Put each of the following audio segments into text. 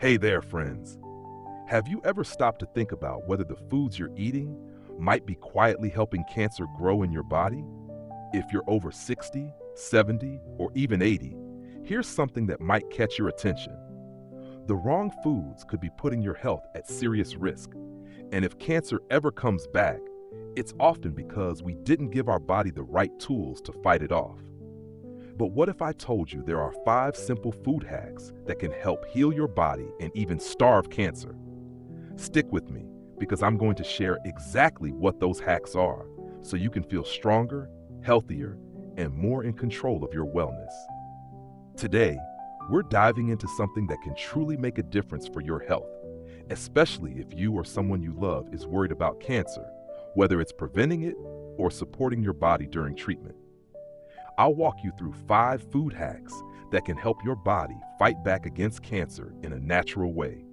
Hey there, friends. Have you ever stopped to think about whether the foods you're eating might be quietly helping cancer grow in your body? If you're over 60, 70, or even 80, here's something that might catch your attention. The wrong foods could be putting your health at serious risk. And if cancer ever comes back, it's often because we didn't give our body the right tools to fight it off. But what if I told you there are 5 simple food hacks that can help heal your body and even starve cancer? Stick with me because I'm going to share exactly what those hacks are so you can feel stronger, healthier, and more in control of your wellness. Today, we're diving into something that can truly make a difference for your health, especially if you or someone you love is worried about cancer, whether it's preventing it or supporting your body during treatment. I'll walk you through 5 food hacks that can help your body fight back against cancer in a natural way.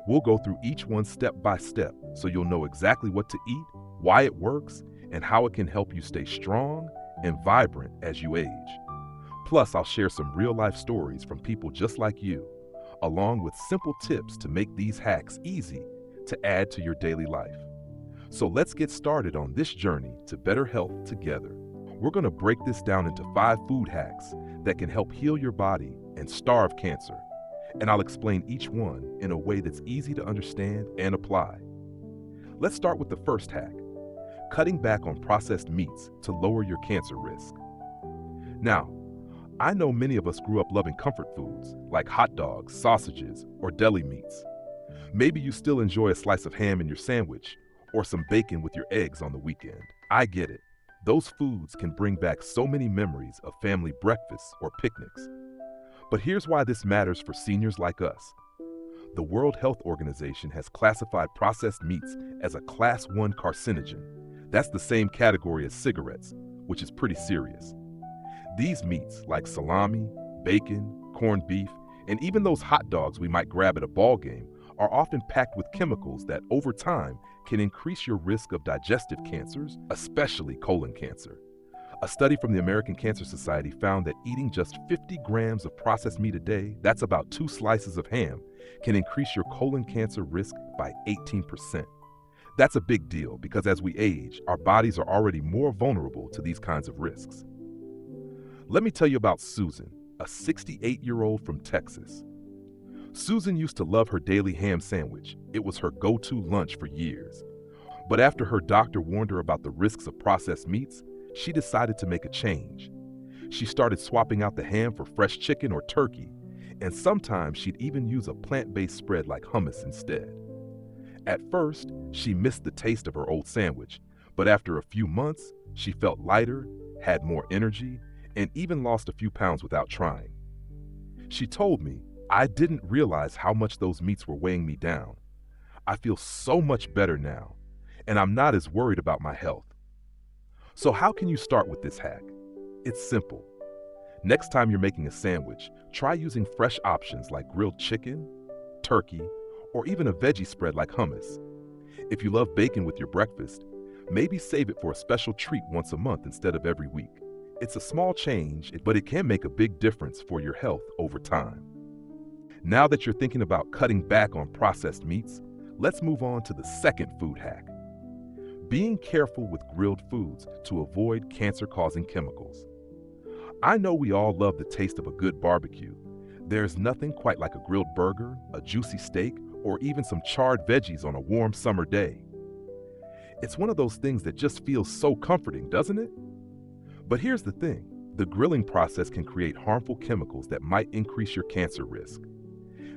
We'll go through each one step by step so you'll know exactly what to eat, why it works, and how it can help you stay strong and vibrant as you age. Plus, I'll share some real-life stories from people just like you, along with simple tips to make these hacks easy to add to your daily life. So let's get started on this journey to better health together. We're going to break this down into 5 food hacks that can help heal your body and starve cancer. And I'll explain each one in a way that's easy to understand and apply. Let's start with the first hack, cutting back on processed meats to lower your cancer risk. Now, I know many of us grew up loving comfort foods like hot dogs, sausages, or deli meats. Maybe you still enjoy a slice of ham in your sandwich or some bacon with your eggs on the weekend. I get it. Those foods can bring back so many memories of family breakfasts or picnics. But here's why this matters for seniors like us. The World Health Organization has classified processed meats as a Class 1 carcinogen. That's the same category as cigarettes, which is pretty serious. These meats, like salami, bacon, corned beef, and even those hot dogs we might grab at a ball game, are often packed with chemicals that, over time, can increase your risk of digestive cancers, especially colon cancer. A study from the American Cancer Society found that eating just 50 grams of processed meat a day, that's about 2 slices of ham, can increase your colon cancer risk by 18%. That's a big deal because as we age, our bodies are already more vulnerable to these kinds of risks. Let me tell you about Susan, a 68-year-old from Texas. Susan used to love her daily ham sandwich. It was her go-to lunch for years. But after her doctor warned her about the risks of processed meats, she decided to make a change. She started swapping out the ham for fresh chicken or turkey, and sometimes she'd even use a plant-based spread like hummus instead. At first, she missed the taste of her old sandwich, but after a few months, she felt lighter, had more energy, and even lost a few pounds without trying. She told me, "I didn't realize how much those meats were weighing me down. I feel so much better now, and I'm not as worried about my health." So how can you start with this hack? It's simple. Next time you're making a sandwich, try using fresh options like grilled chicken, turkey, or even a veggie spread like hummus. If you love bacon with your breakfast, maybe save it for a special treat once a month instead of every week. It's a small change, but it can make a big difference for your health over time. Now that you're thinking about cutting back on processed meats, let's move on to the second food hack. Being careful with grilled foods to avoid cancer-causing chemicals. I know we all love the taste of a good barbecue. There's nothing quite like a grilled burger, a juicy steak, or even some charred veggies on a warm summer day. It's one of those things that just feels so comforting, doesn't it? But here's the thing. The grilling process can create harmful chemicals that might increase your cancer risk.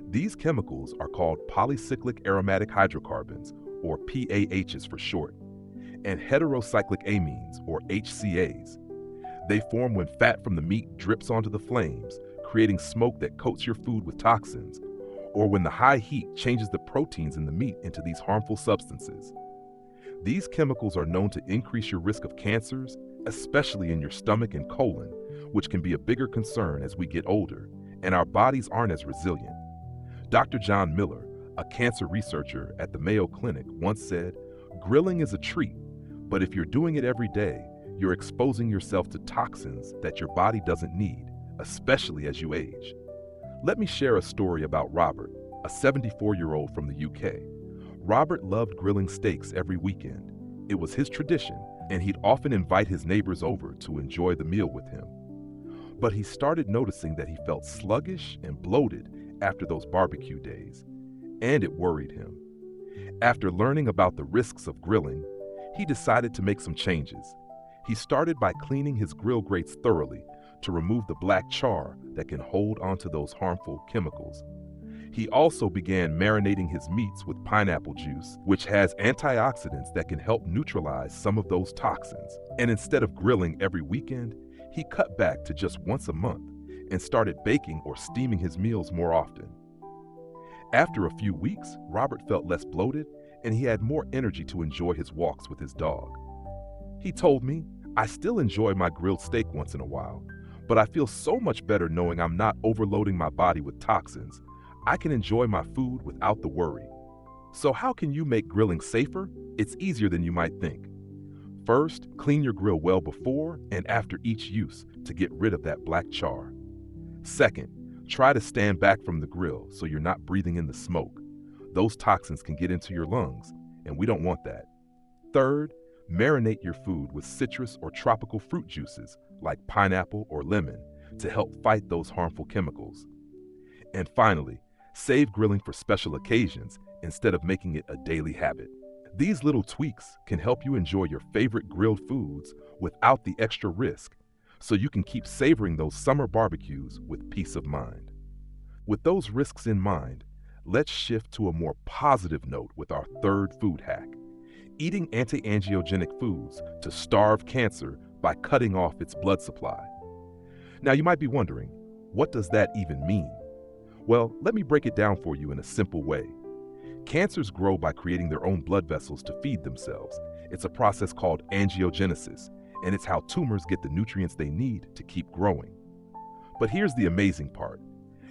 These chemicals are called polycyclic aromatic hydrocarbons, or PAHs for short, and heterocyclic amines, or HCAs. They form when fat from the meat drips onto the flames, creating smoke that coats your food with toxins, or when the high heat changes the proteins in the meat into these harmful substances. These chemicals are known to increase your risk of cancers, especially in your stomach and colon, which can be a bigger concern as we get older, and our bodies aren't as resilient. Dr. John Miller, a cancer researcher at the Mayo Clinic, once said, "Grilling is a treat, but if you're doing it every day, you're exposing yourself to toxins that your body doesn't need, especially as you age." Let me share a story about Robert. a 74-year-old from the UK. Robert loved grilling steaks every weekend. It was his tradition, and he'd often invite his neighbors over to enjoy the meal with him. But he started noticing that he felt sluggish and bloated after those barbecue days, and it worried him. After learning about the risks of grilling, he decided to make some changes. He started by cleaning his grill grates thoroughly to remove the black char that can hold onto those harmful chemicals. He also began marinating his meats with pineapple juice, which has antioxidants that can help neutralize some of those toxins. And instead of grilling every weekend, he cut back to just once a month and started baking or steaming his meals more often. After a few weeks, Robert felt less bloated and he had more energy to enjoy his walks with his dog. He told me, "I still enjoy my grilled steak once in a while, but I feel so much better knowing I'm not overloading my body with toxins. I can enjoy my food without the worry." So how can you make grilling safer? It's easier than you might think. First, clean your grill well before and after each use to get rid of that black char. Second, try to stand back from the grill so you're not breathing in the smoke. Those toxins can get into your lungs, and we don't want that. Third, marinate your food with citrus or tropical fruit juices like pineapple or lemon to help fight those harmful chemicals. And finally, save grilling for special occasions instead of making it a daily habit. These little tweaks can help you enjoy your favorite grilled foods without the extra risk, so you can keep savoring those summer barbecues with peace of mind. With those risks in mind, let's shift to a more positive note with our third food hack: eating anti-angiogenic foods to starve cancer by cutting off its blood supply. Now you might be wondering, what does that even mean? Well, let me break it down for you in a simple way. Cancers grow by creating their own blood vessels to feed themselves. It's a process called angiogenesis, and it's how tumors get the nutrients they need to keep growing. But here's the amazing part.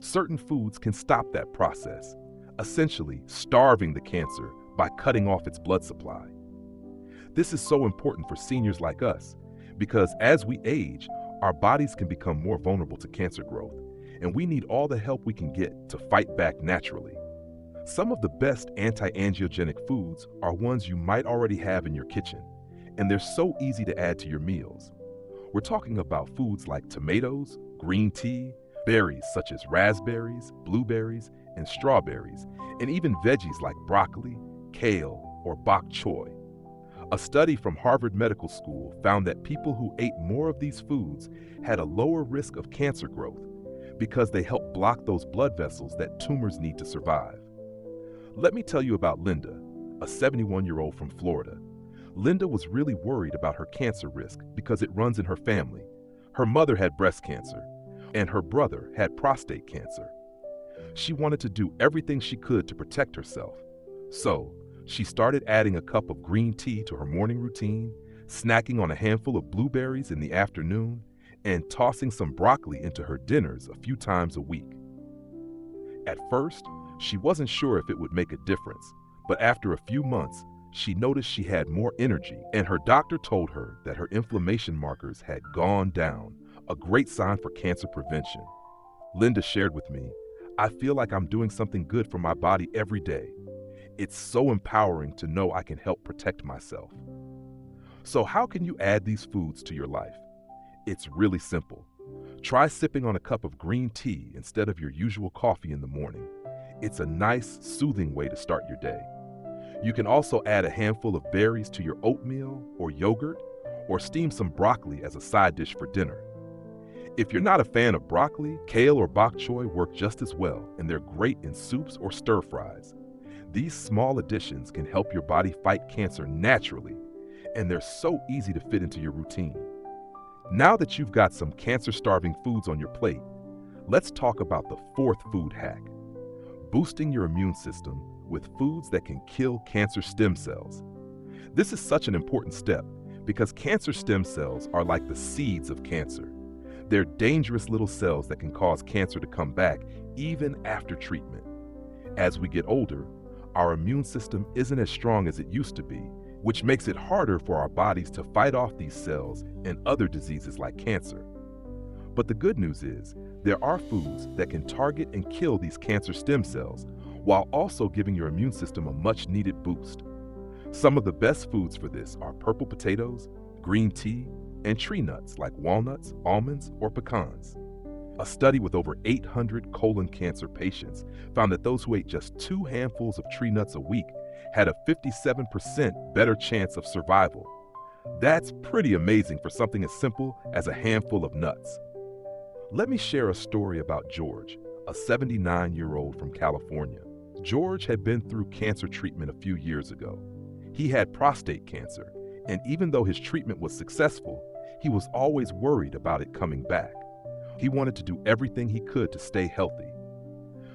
Certain foods can stop that process, essentially starving the cancer by cutting off its blood supply. This is so important for seniors like us because as we age, our bodies can become more vulnerable to cancer growth, and we need all the help we can get to fight back naturally. Some of the best anti-angiogenic foods are ones you might already have in your kitchen, and they're so easy to add to your meals. We're talking about foods like tomatoes, green tea, berries such as raspberries, blueberries, and strawberries, and even veggies like broccoli, kale, or bok choy. A study from Harvard Medical School found that people who ate more of these foods had a lower risk of cancer growth because they help block those blood vessels that tumors need to survive. Let me tell you about Linda, a 71-year-old from Florida. Linda was really worried about her cancer risk because it runs in her family. Her mother had breast cancer, and her brother had prostate cancer. She wanted to do everything she could to protect herself. So, she started adding a cup of green tea to her morning routine, snacking on a handful of blueberries in the afternoon, and tossing some broccoli into her dinners a few times a week. At first, she wasn't sure if it would make a difference, but after a few months, she noticed she had more energy, and her doctor told her that her inflammation markers had gone down, a great sign for cancer prevention. Linda shared with me, "I feel like I'm doing something good for my body every day. It's so empowering to know I can help protect myself." So how can you add these foods to your life? It's really simple. Try sipping on a cup of green tea instead of your usual coffee in the morning. It's a nice, soothing way to start your day. You can also add a handful of berries to your oatmeal or yogurt, or steam some broccoli as a side dish for dinner. If you're not a fan of broccoli, kale or bok choy work just as well, and they're great in soups or stir fries. These small additions can help your body fight cancer naturally, and they're so easy to fit into your routine. Now that you've got some cancer-starving foods on your plate, let's talk about the fourth food hack: boosting your immune system with foods that can kill cancer stem cells. This is such an important step because cancer stem cells are like the seeds of cancer. They're dangerous little cells that can cause cancer to come back even after treatment. As we get older, our immune system isn't as strong as it used to be, which makes it harder for our bodies to fight off these cells and other diseases like cancer. But the good news is, there are foods that can target and kill these cancer stem cells while also giving your immune system a much-needed boost. Some of the best foods for this are purple potatoes, green tea, and tree nuts like walnuts, almonds, or pecans. A study with over 800 colon cancer patients found that those who ate just 2 handfuls of tree nuts a week had a 57% better chance of survival. That's pretty amazing for something as simple as a handful of nuts. Let me share a story about George, a 79-year-old from California. George had been through cancer treatment a few years ago. He had prostate cancer, and even though his treatment was successful, he was always worried about it coming back. He wanted to do everything he could to stay healthy.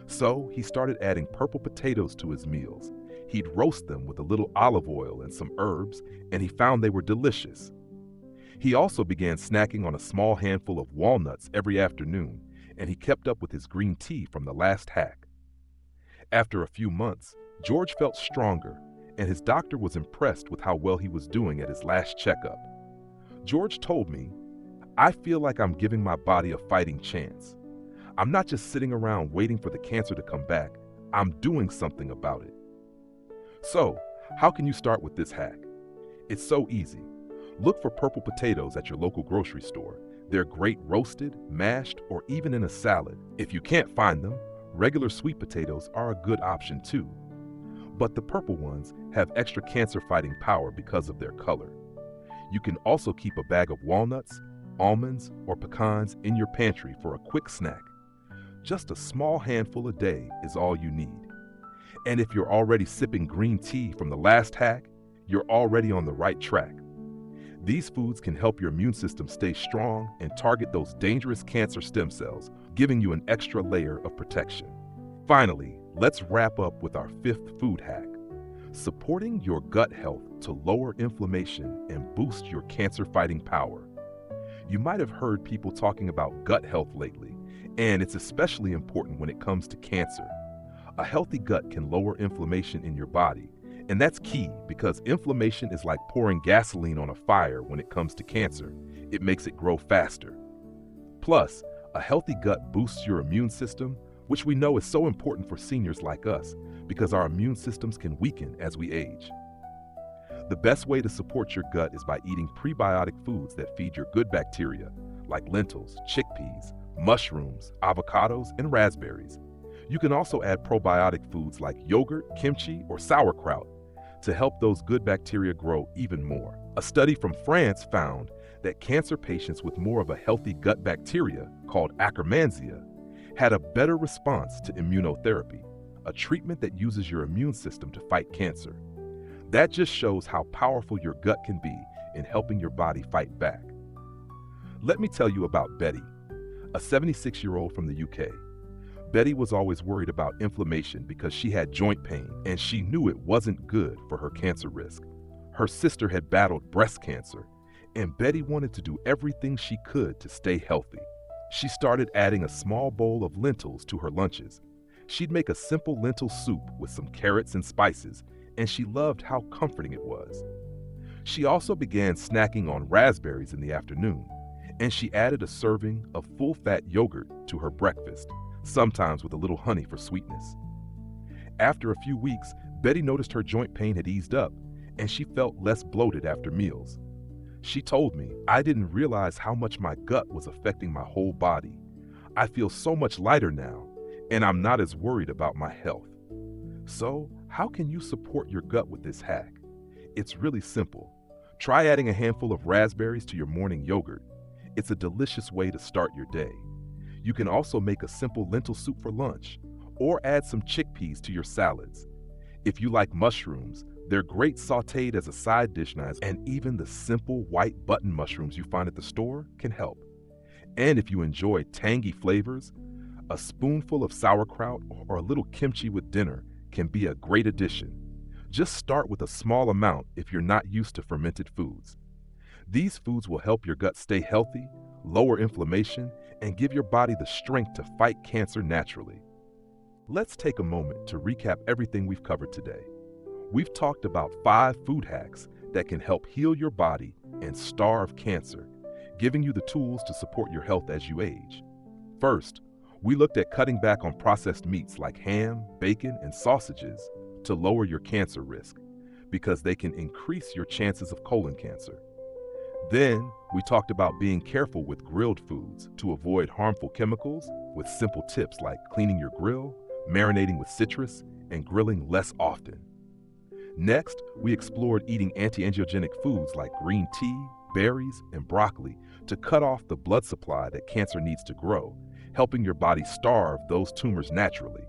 So he started adding purple potatoes to his meals. He'd roast them with a little olive oil and some herbs, and he found they were delicious. He also began snacking on a small handful of walnuts every afternoon, and he kept up with his green tea from the last hack. After a few months, George felt stronger, and his doctor was impressed with how well he was doing at his last checkup. George told me, "I feel like I'm giving my body a fighting chance. I'm not just sitting around waiting for the cancer to come back. I'm doing something about it." So, how can you start with this hack? It's so easy. Look for purple potatoes at your local grocery store. They're great roasted, mashed, or even in a salad. If you can't find them, regular sweet potatoes are a good option too. But the purple ones have extra cancer-fighting power because of their color. You can also keep a bag of walnuts, almonds, or pecans in your pantry for a quick snack. Just a small handful a day is all you need. And if you're already sipping green tea from the last hack, you're already on the right track. These foods can help your immune system stay strong and target those dangerous cancer stem cells, giving you an extra layer of protection. Finally, let's wrap up with our 5th food hack: supporting your gut health to lower inflammation and boost your cancer-fighting power. You might have heard people talking about gut health lately, and it's especially important when it comes to cancer. A healthy gut can lower inflammation in your body, and that's key because inflammation is like pouring gasoline on a fire when it comes to cancer. It makes it grow faster. Plus, a healthy gut boosts your immune system, which we know is so important for seniors like us because our immune systems can weaken as we age. The best way to support your gut is by eating prebiotic foods that feed your good bacteria, like lentils, chickpeas, mushrooms, avocados, and raspberries. You can also add probiotic foods like yogurt, kimchi, or sauerkraut to help those good bacteria grow even more. A study from France found that cancer patients with more of a healthy gut bacteria, called Akkermansia, had a better response to immunotherapy, a treatment that uses your immune system to fight cancer. That just shows how powerful your gut can be in helping your body fight back. Let me tell you about Betty, a 76-year-old from the UK. Betty was always worried about inflammation because she had joint pain, and she knew it wasn't good for her cancer risk. Her sister had battled breast cancer, and Betty wanted to do everything she could to stay healthy. She started adding a small bowl of lentils to her lunches. She'd make a simple lentil soup with some carrots and spices, and she loved how comforting it was. She also began snacking on raspberries in the afternoon, and she added a serving of full-fat yogurt to her breakfast, sometimes with a little honey for sweetness. After a few weeks, Betty noticed her joint pain had eased up, and she felt less bloated after meals. She told me, "I didn't realize how much my gut was affecting my whole body. I feel so much lighter now, and I'm not as worried about my health." So, how can you support your gut with this hack? It's really simple. Try adding a handful of raspberries to your morning yogurt. It's a delicious way to start your day. You can also make a simple lentil soup for lunch, or add some chickpeas to your salads. If you like mushrooms, they're great sautéed as a side dish now, and even the simple white button mushrooms you find at the store can help. And if you enjoy tangy flavors, a spoonful of sauerkraut or a little kimchi with dinner can be a great addition. Just start with a small amount if you're not used to fermented foods. These foods will help your gut stay healthy, lower inflammation, and give your body the strength to fight cancer naturally. Let's take a moment to recap everything we've covered today. We've talked about 5 food hacks that can help heal your body and starve cancer, giving you the tools to support your health as you age. First, We looked at cutting back on processed meats like ham, bacon, and sausages to lower your cancer risk because they can increase your chances of colon cancer. Then, we talked about being careful with grilled foods to avoid harmful chemicals with simple tips like cleaning your grill, marinating with citrus, and grilling less often. Next, we explored eating anti-angiogenic foods like green tea, berries, and broccoli to cut off the blood supply that cancer needs to grow, helping your body starve those tumors naturally.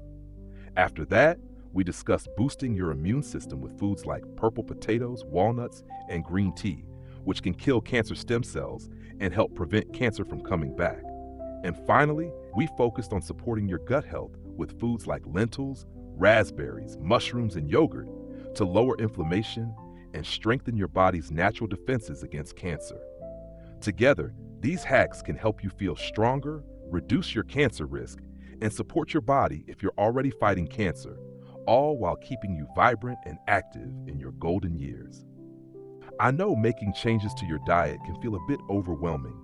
After that, we discussed boosting your immune system with foods like purple potatoes, walnuts, and green tea, which can kill cancer stem cells and help prevent cancer from coming back. And finally, we focused on supporting your gut health with foods like lentils, raspberries, mushrooms, and yogurt to lower inflammation and strengthen your body's natural defenses against cancer. Together, these hacks can help you feel stronger, reduce your cancer risk, and support your body if you're already fighting cancer, all while keeping you vibrant and active in your golden years. I know making changes to your diet can feel a bit overwhelming,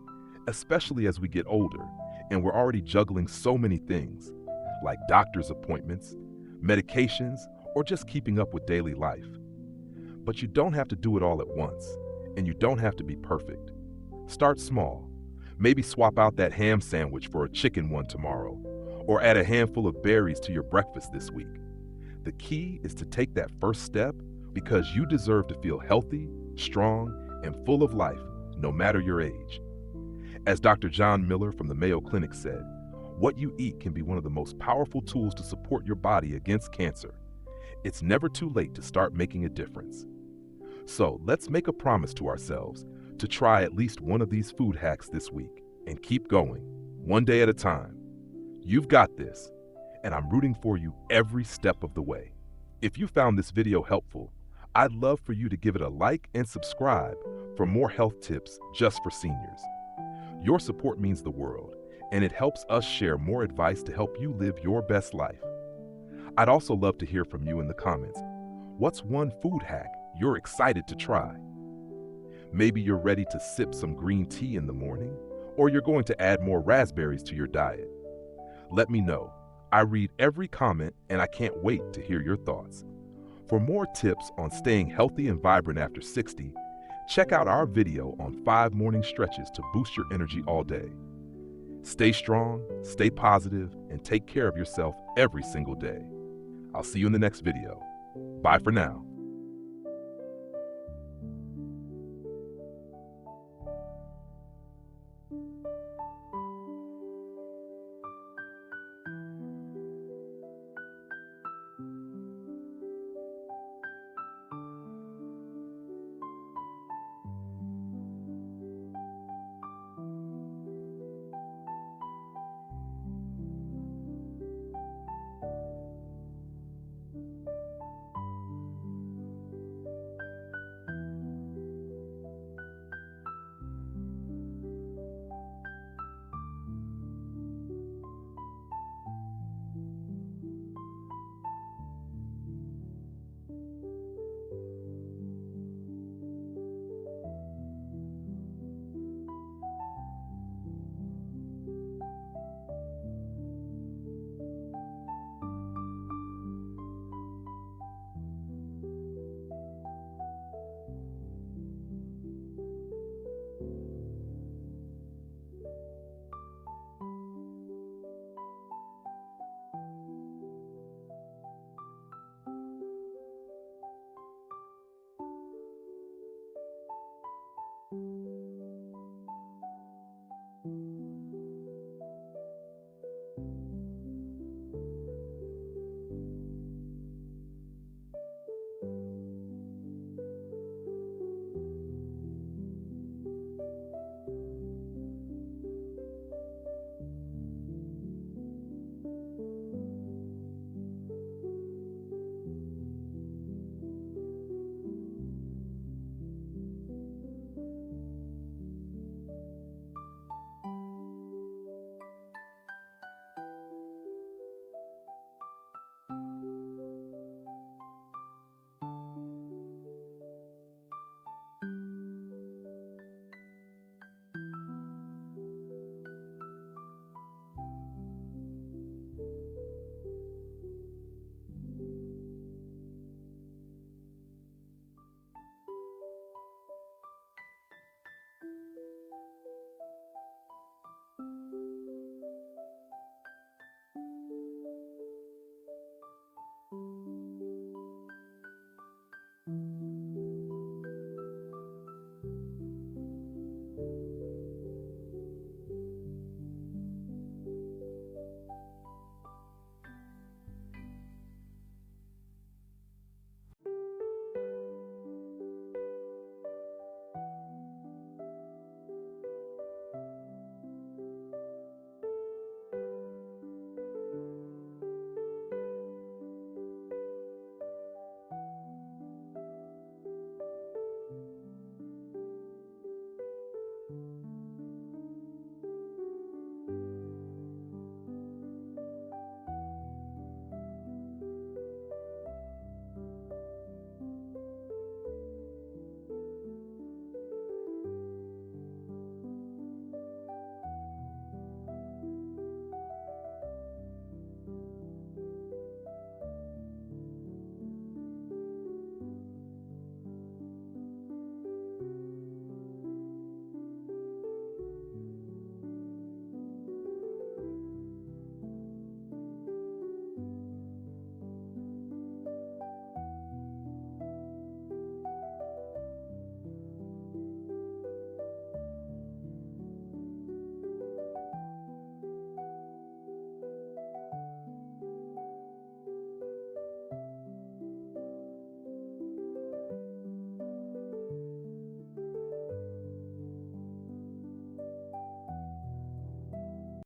especially as we get older and we're already juggling so many things, like doctor's appointments, medications, or just keeping up with daily life. But you don't have to do it all at once, and you don't have to be perfect. Start small. Maybe swap out that ham sandwich for a chicken one tomorrow, or add a handful of berries to your breakfast this week. The key is to take that first step because you deserve to feel healthy, strong, and full of life, no matter your age. As Dr. John Miller from the Mayo Clinic said, what you eat can be one of the most powerful tools to support your body against cancer. It's never too late to start making a difference. So let's make a promise to ourselves to try at least one of these food hacks this week and keep going, one day at a time. You've got this, and I'm rooting for you every step of the way. If you found this video helpful, I'd love for you to give it a like and subscribe for more health tips just for seniors. Your support means the world, and it helps us share more advice to help you live your best life. I'd also love to hear from you in the comments. What's one food hack you're excited to try? Maybe you're ready to sip some green tea in the morning, or you're going to add more raspberries to your diet. Let me know. I read every comment, and I can't wait to hear your thoughts. For more tips on staying healthy and vibrant after 60, check out our video on 5 morning stretches to boost your energy all day. Stay strong, stay positive, and take care of yourself every single day. I'll see you in the next video. Bye for now.